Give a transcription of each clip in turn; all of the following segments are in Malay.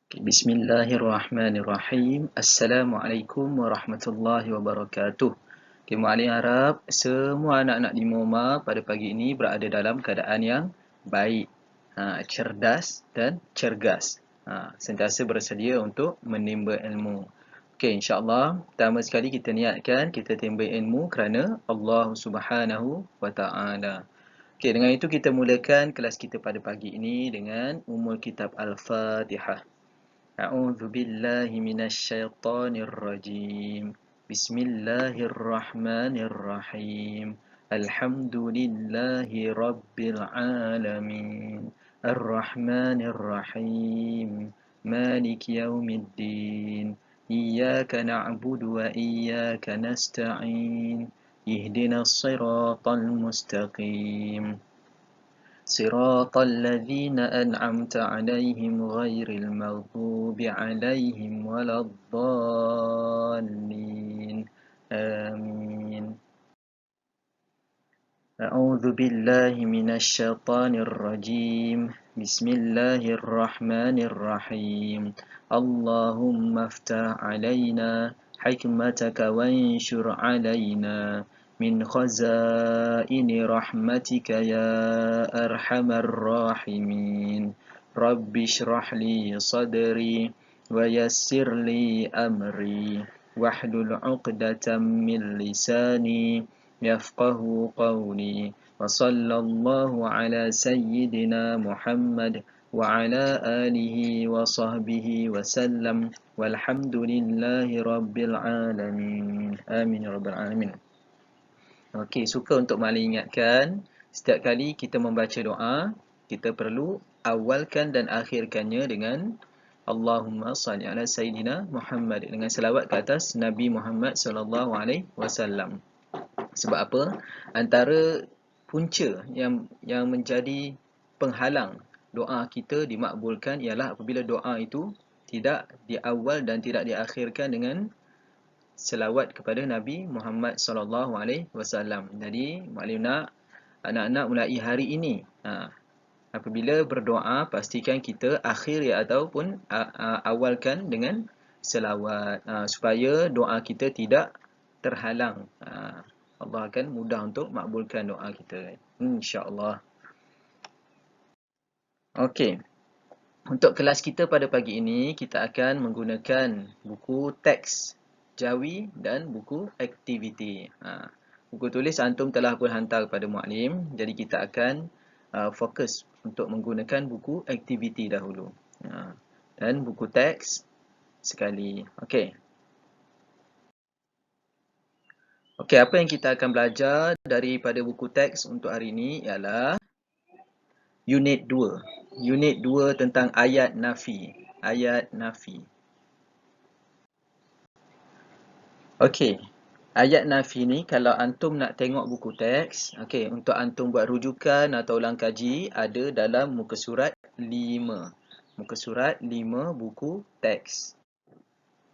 Bismillahirrahmanirrahim. Assalamualaikum warahmatullahi wabarakatuh. Okay, Muallim harap semua anak-anak di MOMA pada pagi ini berada dalam keadaan yang baik, cerdas dan cergas. Sentiasa bersedia untuk menimba ilmu. Okey, insya-Allah pertama sekali kita niatkan kita timba ilmu kerana Allah Subhanahu wa taala. Okey, dengan itu kita mulakan kelas kita pada pagi ini dengan Ummul Kitab Al-Fatihah. أعوذ بالله من الشيطان الرجيم بسم الله الرحمن الرحيم الحمد لله رب العالمين الرحمن الرحيم مالك يوم الدين إياك نعبد وإياك نستعين اهدنا الصراط المستقيم صراط الذين أنعمت عليهم غير المغضوب عليهم ولا الضالين آمين. أعوذ بالله من الشيطان الرجيم بسم الله الرحمن الرحيم اللهم افتح علينا حكمتك وانشر علينا من خزائن رحمتك يا أرحم الراحمين رب اشرح لي صدري ويسر لي أمري واحلل عقدة من لساني يفقه قولي وصلى الله على سيدنا محمد وعلى آله وصحبه وسلم والحمد لله رب العالمين آمين يا رب العالمين. Okey, suka untuk Malik ingatkan, setiap kali kita membaca doa, kita perlu awalkan dan akhirkannya dengan Allahumma salli ala Sayyidina Muhammad, dengan selawat ke atas Nabi Muhammad sallallahu alaihi wasallam. Sebab apa? Antara punca yang menjadi penghalang doa kita dimakbulkan ialah apabila doa itu tidak diawal dan tidak diakhirkan dengan selawat kepada Nabi Muhammad sallallahu alaihi wasallam. Jadi, Muallim nak anak-anak mulai hari ini, apabila berdoa pastikan kita akhir ataupun awalkan dengan selawat, supaya doa kita tidak terhalang. Allah akan mudah untuk makbulkan doa kita, insya-Allah. Okey. Untuk kelas kita pada pagi ini, kita akan menggunakan buku teks Jawi dan buku aktiviti. Buku tulis antum telah pun hantar kepada Muallim, jadi kita akan fokus untuk menggunakan buku aktiviti dahulu. Dan buku teks sekali. Okey. Okey, apa yang kita akan belajar daripada buku teks untuk hari ini ialah Unit 2. Unit 2 tentang ayat nafi. Ayat nafi. Okey. Ayat nafi ni kalau antum nak tengok buku teks, okey, untuk antum buat rujukan atau ulang kaji ada dalam muka surat 5. Muka surat 5 buku teks.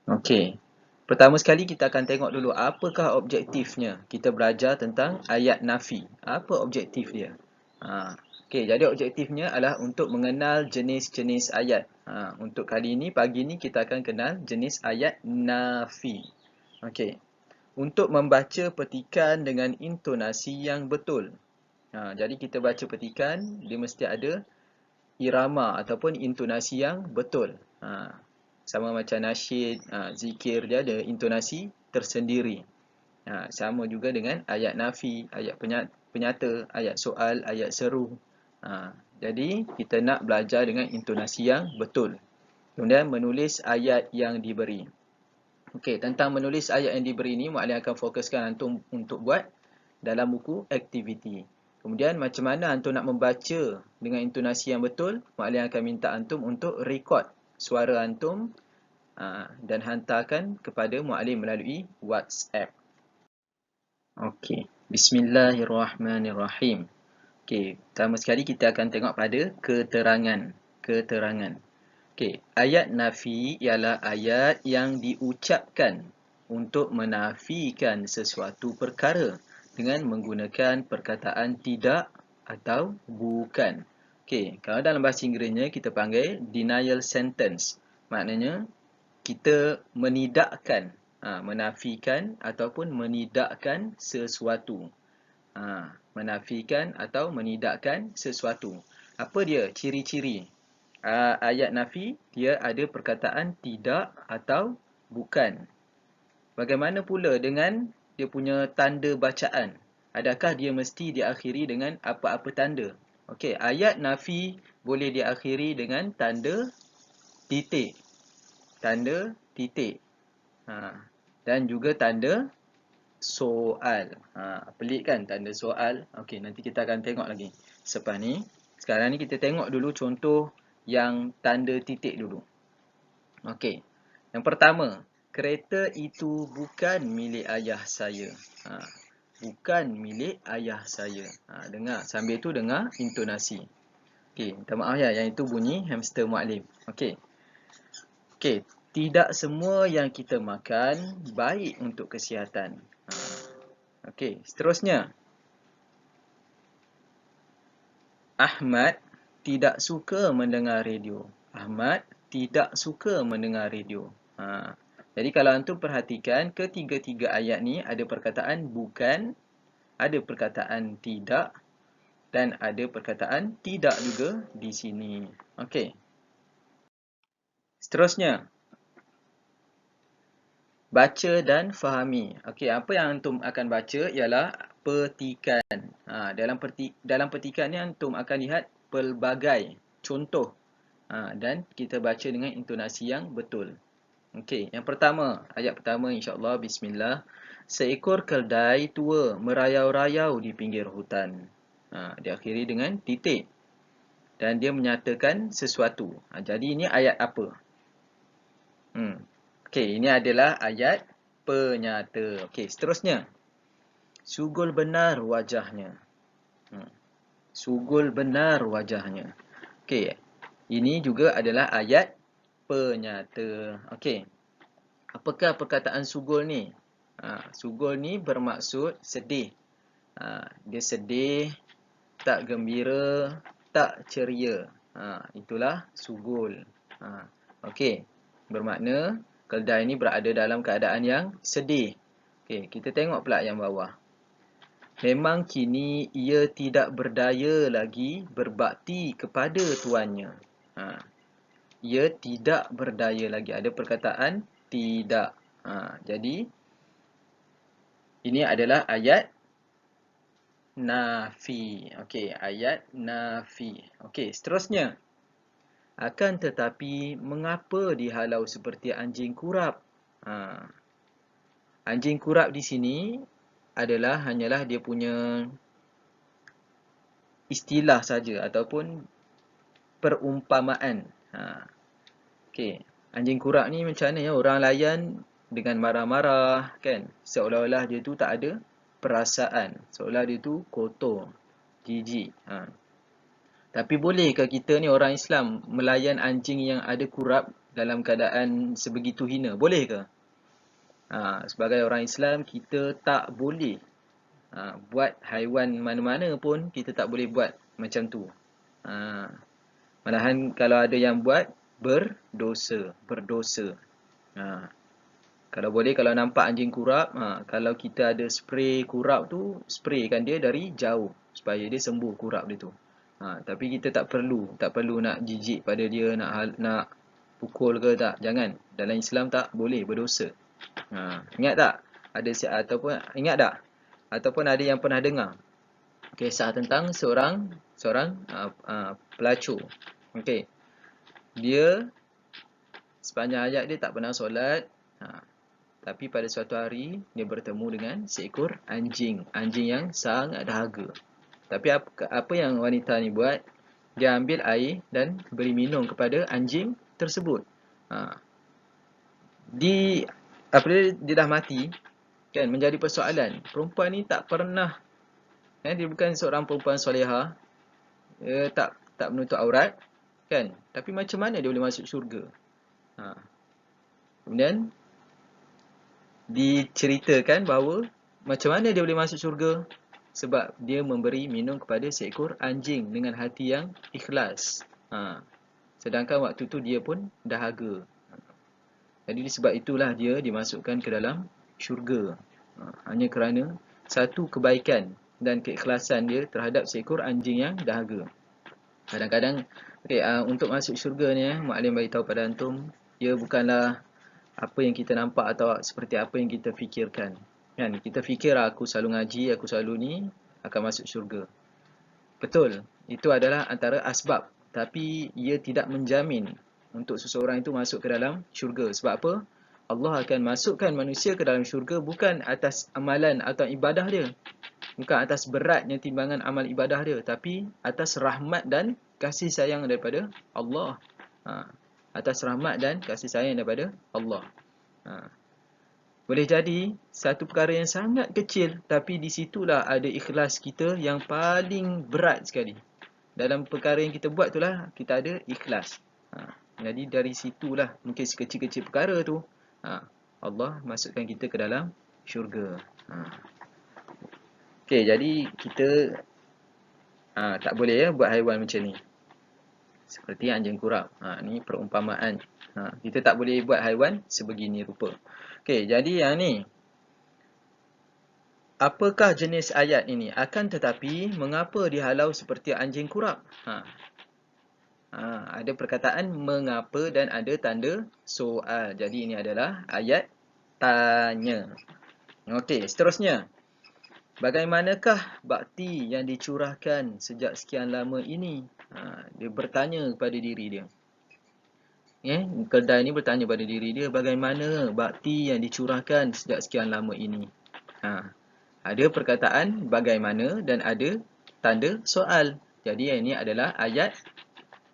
Okey. Pertama sekali kita akan tengok dulu apakah objektifnya kita belajar tentang ayat nafi. Apa objektif dia? Okey, jadi objektifnya adalah untuk mengenal jenis-jenis ayat. Untuk kali ini, pagi ini kita akan kenal jenis ayat nafi. Okey. Untuk membaca petikan dengan intonasi yang betul. Jadi kita baca petikan, dia mesti ada irama ataupun intonasi yang betul. Sama macam nasyid, zikir, dia ada intonasi tersendiri. Sama juga dengan ayat nafi, ayat penyata, ayat soal, ayat seru. Jadi kita nak belajar dengan intonasi yang betul. Kemudian menulis ayat yang diberi. Okey, tentang menulis ayat yang diberi ini, Muallim akan fokuskan antum untuk buat dalam buku aktiviti. Kemudian macam mana antum nak membaca dengan intonasi yang betul, Muallim akan minta antum untuk record suara antum dan hantarkan kepada Muallim melalui WhatsApp. Okey, bismillahirrahmanirrahim. Okey, pertama sekali kita akan tengok pada keterangan. Okey, ayat nafi ialah ayat yang diucapkan untuk menafikan sesuatu perkara dengan menggunakan perkataan tidak atau bukan. Okey, kalau dalam bahasa Inggerisnya kita panggil denial sentence. Maknanya kita menidakkan, menafikan ataupun menidakkan sesuatu. Menafikan atau menidakkan sesuatu. Apa dia ciri-ciri? Ayat nafi, dia ada perkataan tidak atau bukan. Bagaimana pula dengan dia punya tanda bacaan? Adakah dia mesti diakhiri dengan apa-apa tanda? Okey, ayat nafi boleh diakhiri dengan tanda titik. Tanda titik. Dan juga tanda soal. Pelik kan tanda soal? Okey, nanti kita akan tengok lagi selepas ni. Sekarang ni kita tengok dulu contoh yang tanda titik dulu. Okey. Yang pertama, kereta itu bukan milik ayah saya. Bukan milik ayah saya. Dengar. Sambil tu dengar intonasi. Okey, minta maaf ya. Yang itu bunyi hamster mu'alim. Okey. Okey. Tidak semua yang kita makan baik untuk kesihatan. Okey, seterusnya. Ahmad tidak suka mendengar radio. Ahmad tidak suka mendengar radio. Jadi kalau antum perhatikan, ketiga-tiga ayat ni ada perkataan bukan, ada perkataan tidak dan ada perkataan tidak juga di sini. Okey. Seterusnya. Baca dan fahami. Okey, apa yang antum akan baca ialah petikan. Dalam petikan ni antum akan lihat pelbagai contoh. Dan kita baca dengan intonasi yang betul. Okey, yang pertama, ayat pertama insya-Allah bismillah. Seekor keldai tua merayau-rayau di pinggir hutan. Diakhiri dengan titik. Dan dia menyatakan sesuatu. Jadi ini ayat apa? Okey, ini adalah ayat penyata. Okey, seterusnya. Sugul benar wajahnya. Sugul benar wajahnya. Okey, ini juga adalah ayat penyata. Okey. Apakah perkataan sugul ni? Sugul ni bermaksud sedih. Dia sedih, tak gembira, tak ceria. Itulah sugul. Okey. Bermakna keldai ni berada dalam keadaan yang sedih. Okey, kita tengok pula yang bawah. Memang kini ia tidak berdaya lagi berbakti kepada tuannya. Ia tidak berdaya lagi. Ada perkataan tidak. Jadi, ini adalah ayat nafi. Okey, ayat nafi. Okey, seterusnya. Akan tetapi, mengapa dihalau seperti anjing kurap? Anjing kurap di sini hanyalah dia punya istilah saja ataupun perumpamaan. Okey, anjing kurap ni macam mana ya? Orang layan dengan marah-marah kan? Seolah-olah dia tu tak ada perasaan. Seolah dia tu kotor, jijik. Tapi bolehkah kita ni orang Islam melayan anjing yang ada kurap dalam keadaan sebegitu hina? Boleh ke? Sebagai orang Islam, kita tak boleh buat haiwan mana-mana pun, kita tak boleh buat macam tu. Malahan kalau ada yang buat, berdosa. Kalau boleh, kalau nampak anjing kurap, kalau kita ada spray kurap tu, spraykan dia dari jauh supaya dia sembuh kurap dia tu. Tapi kita tak perlu nak jijik pada dia, nak pukul ke tak. Jangan. Dalam Islam tak boleh berdosa. Ingat tak? Ingat tak? Ataupun ada yang pernah dengar kisah tentang seorang pelacur. Okey. Dia sepanjang hayat dia tak pernah solat. Tapi pada suatu hari dia bertemu dengan seekor anjing yang sangat dahaga. Tapi apa yang wanita ni buat? Dia ambil air dan beri minum kepada anjing tersebut. Dia dah mati kan, menjadi persoalan. Perempuan ni tak pernah, dia bukan seorang perempuan solehah. Dia tak menutup aurat kan, tapi macam mana dia boleh masuk syurga? Kemudian diceritakan bahawa macam mana dia boleh masuk syurga? Sebab dia memberi minum kepada seekor anjing dengan hati yang ikhlas. Sedangkan waktu tu dia pun dahaga. Jadi sebab itulah dia dimasukkan ke dalam syurga. Hanya kerana satu kebaikan dan keikhlasan dia terhadap seekor anjing yang dahaga. Kadang-kadang untuk masuk syurga ni Mukaddim bagi tahu pada antum, ia bukanlah apa yang kita nampak atau seperti apa yang kita fikirkan. Kan kita fikir aku selalu ngaji, aku selalu ni akan masuk syurga. Betul, itu adalah antara asbab, tapi ia tidak menjamin untuk seseorang itu masuk ke dalam syurga. Sebab apa? Allah akan masukkan manusia ke dalam syurga bukan atas amalan atau ibadah dia. Bukan atas beratnya timbangan amal ibadah dia, tapi atas rahmat dan kasih sayang daripada Allah. Atas rahmat dan kasih sayang daripada Allah. Boleh jadi satu perkara yang sangat kecil, tapi di situlah ada ikhlas kita yang paling berat sekali. Dalam perkara yang kita buat itulah kita ada ikhlas. Jadi dari situlah mungkin sekecil-kecil perkara tu Allah masukkan kita ke dalam syurga. Okey, jadi kita tak boleh buat haiwan macam ni. Seperti anjing kurap. Ni perumpamaan. Kita tak boleh buat haiwan sebegini rupa. Okey, jadi yang ni. Apakah jenis ayat ini? Akan tetapi, mengapa dihalau seperti anjing kurap? Ada perkataan mengapa dan ada tanda soal. Jadi ini adalah ayat tanya. Okey, seterusnya. Bagaimanakah bakti yang dicurahkan sejak sekian lama ini? Dia bertanya kepada diri dia. Keldai ni bertanya pada diri dia, bagaimana bakti yang dicurahkan sejak sekian lama ini? Ada perkataan bagaimana dan ada tanda soal. Jadi yang ini adalah ayat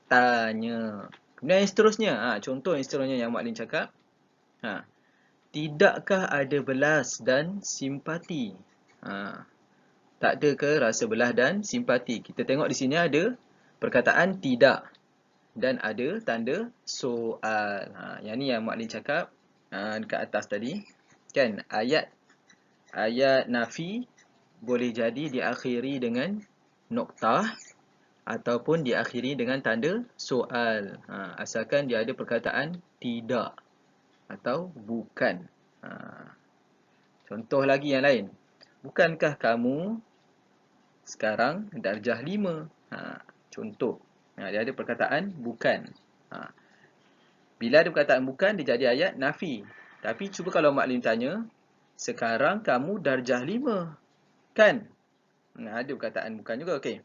tanya. Kemudian yang seterusnya, contoh yang seterusnya yang Mukaddim cakap. Tidakkah ada belas dan simpati? Tak ada ke rasa belah dan simpati? Kita tengok di sini ada perkataan tidak. Dan ada tanda soal. Yang ni yang Mukaddim cakap dekat atas tadi. Kan ayat nafi boleh jadi diakhiri dengan noktah ataupun diakhiri dengan tanda soal. Asalkan dia ada perkataan tidak atau bukan. Contoh lagi yang lain. Bukankah kamu sekarang darjah 5? Contoh. Dia ada perkataan bukan. Bila ada perkataan bukan, dia jadi ayat nafi. Tapi cuba kalau Mukaddim tanya, sekarang kamu darjah 5, kan? Ada perkataan bukan juga, okey.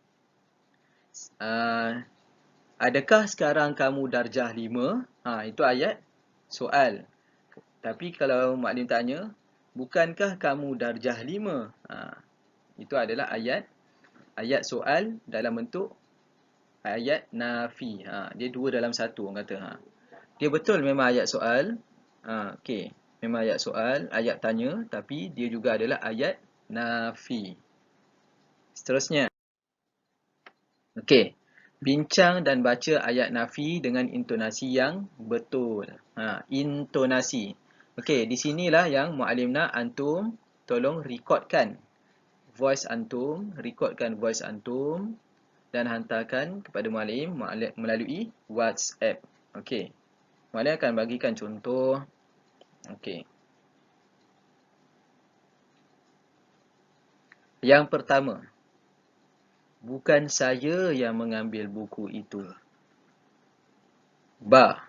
Adakah sekarang kamu darjah 5? Itu ayat soal. Tapi kalau Mukaddim tanya, bukankah kamu darjah 5? Itu adalah ayat soal dalam bentuk ayat nafi. Dia dua dalam satu orang kata. Dia betul memang ayat soal. Okey, memang ayat soal, ayat tanya, tapi dia juga adalah ayat nafi. Seterusnya. Okey. Bincang dan baca ayat nafi dengan intonasi yang betul. Intonasi. Okey, di sinilah yang Mukaddim nak antum tolong rekodkan voice antum, dan hantarkan kepada Mukaddim melalui WhatsApp. Okey. Mukaddim akan bagikan contoh. Okey. Yang pertama. Bukan saya yang mengambil buku itu. Ba.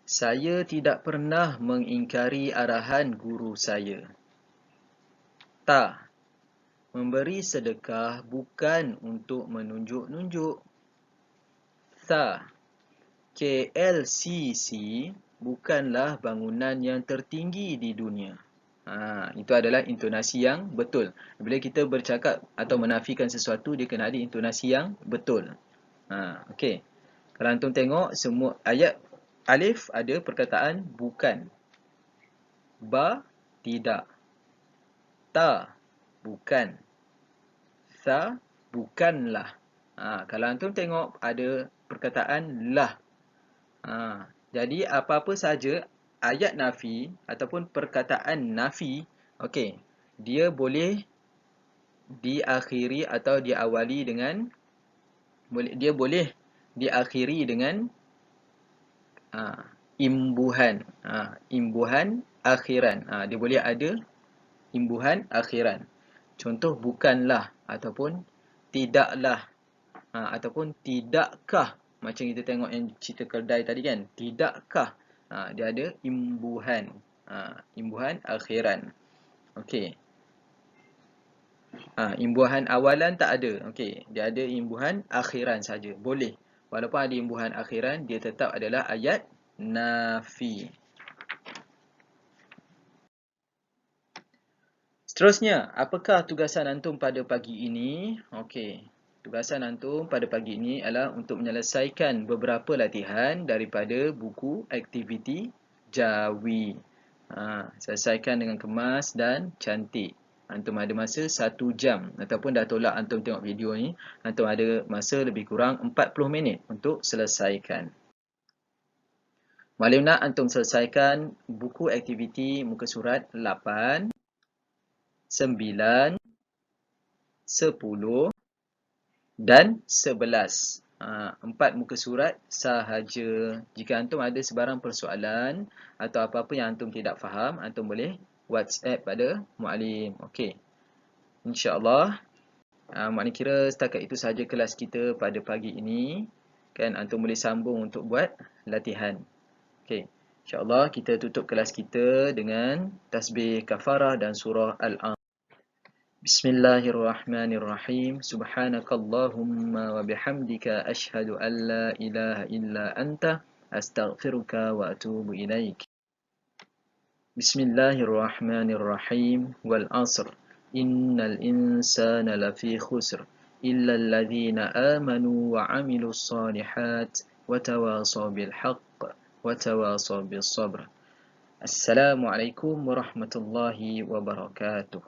Saya tidak pernah mengingkari arahan guru saya. Ta. Memberi sedekah bukan untuk menunjuk-nunjuk. Tha. KLCC bukanlah bangunan yang tertinggi di dunia. Itu adalah intonasi yang betul. Bila kita bercakap atau menafikan sesuatu, dia kena ada intonasi yang betul. Okey. Kalau antum tengok, semua ayat alif ada perkataan bukan. Ba, tidak. Ta, bukan. Tha, bukanlah. Kalau antum tengok, ada perkataan lah. Jadi, apa-apa saja ayat nafi ataupun perkataan nafi, okey, dia boleh diakhiri atau diawali dengan, dia boleh diakhiri dengan imbuhan. Imbuhan akhiran. Dia boleh ada imbuhan akhiran. Contoh bukanlah ataupun tidaklah ataupun tidakkah. Macam kita tengok yang cerita keldai tadi kan. Tidakkah. Dia ada imbuhan. Imbuhan akhiran. Okey. Imbuhan awalan tak ada. Okey. Dia ada imbuhan akhiran saja. Boleh. Walaupun ada imbuhan akhiran, dia tetap adalah ayat nafi. Seterusnya, apakah tugasan antum pada pagi ini? Okey. Tugasan antum pada pagi ini adalah untuk menyelesaikan beberapa latihan daripada buku aktiviti Jawi. Selesaikan dengan kemas dan cantik. Antum ada masa 1 jam. Ataupun dah tolak antum tengok video ni, antum ada masa lebih kurang 40 minit untuk selesaikan. Maklum nak antum selesaikan buku aktiviti muka surat 8, 9, 10 dan 11. 4 muka surat sahaja. Jika antum ada sebarang persoalan atau apa-apa yang antum tidak faham, antum boleh WhatsApp pada muallim. Okey. InsyaAllah. Maknanya kira setakat itu sahaja kelas kita pada pagi ini. Kan antum boleh sambung untuk buat latihan. Okey. InsyaAllah kita tutup kelas kita dengan tasbih kafarah dan surah Al-Am. Bismillahirrahmanirrahim. Subhanakallahumma wa bihamdika ashhadu an la ilaha illa anta astaghfiruka wa atubu ilaik. Bismillahirrahmanirrahim. Wal 'asr. Innal insana lafi khusr illa alladhina amanu wa 'amilus salihat wa tawasaw bil haqq wa tawasaw bis sabr. Assalamualaikum warahmatullahi wabarakatuh.